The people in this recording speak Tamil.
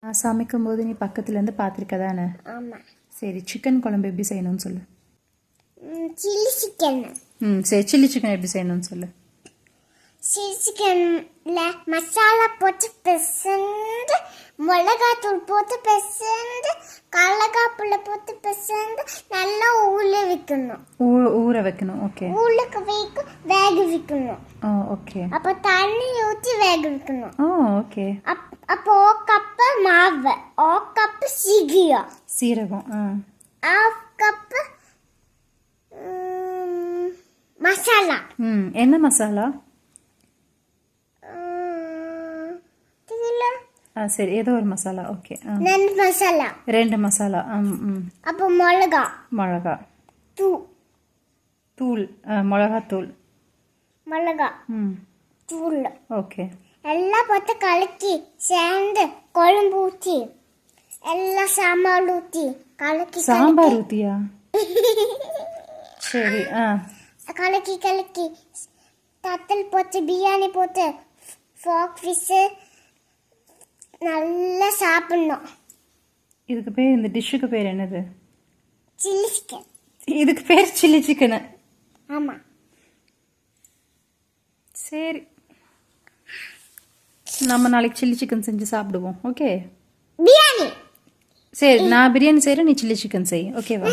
நான் சமைக்கும்போது நீ பக்கத்துலேருந்து பார்த்துருக்க தானே? ஆமாம். சரி, சிக்கன் குழம்பு எப்படி செய்யணும்னு சொல்லு. Chilli chicken. சரி, சில்லி சிக்கன் எப்படி செய்யணும்னு சொல்லு. சில்லி சிக்கனில் மசாலா போட்டு பிசைந்து, மிளகாத்தூள் போட்டு பிசைந்து, கடலக்காப்புல போட்டு பிசைந்து நல்லா ஊற வைக்கணும். ஊற வைக்கணும். ஓகே. ஊருக்கு வேக வைக்கணும். ஓகே. அப்போ தண்ணி ஊற்றி வேக வைக்கணும். ஓகே. அப்போ கப்பு மாவு, கப்பு சீரகம், ஆஃப் கப்பு மசாலா. என்ன மசாலா? சரி, ஏதோ ஒரு மசாலா. ஓகே. ரெண்டு மசாலா. அப்போ மிளகா தூள், மிளகாத்தூள், தூள். ஓகே. எல்லாம் போட்டு கலக்கி சேர்ந்து குழம்பு ஊற்றி எல்லாம் சாம்பார் ஊற்றி கலக்கி. சாம்பார் ஊற்றியா? சரி. கலக்கி தட்டல் போட்டு பிரியாணி போட்டு ஃபாக் ஃபிஷ்ஷு நல்லா சாப்பிடணும். இதுக்கு பேர், இந்த டிஷ்ஷுக்கு பேர் என்னது? Chilli chicken. இதுக்கு பேர் சில்லி சிக்கனு? ஆமாம். சரி, நம்ம நாளைக்கு சில்லி சிக்கன் செஞ்சு சாப்பிடுவோம். ஓகே. பிரியாணி. சரி, நான் பிரியாணி செய்கிறேன், நீ சில்லி சிக்கன் செய். ஓகேவா?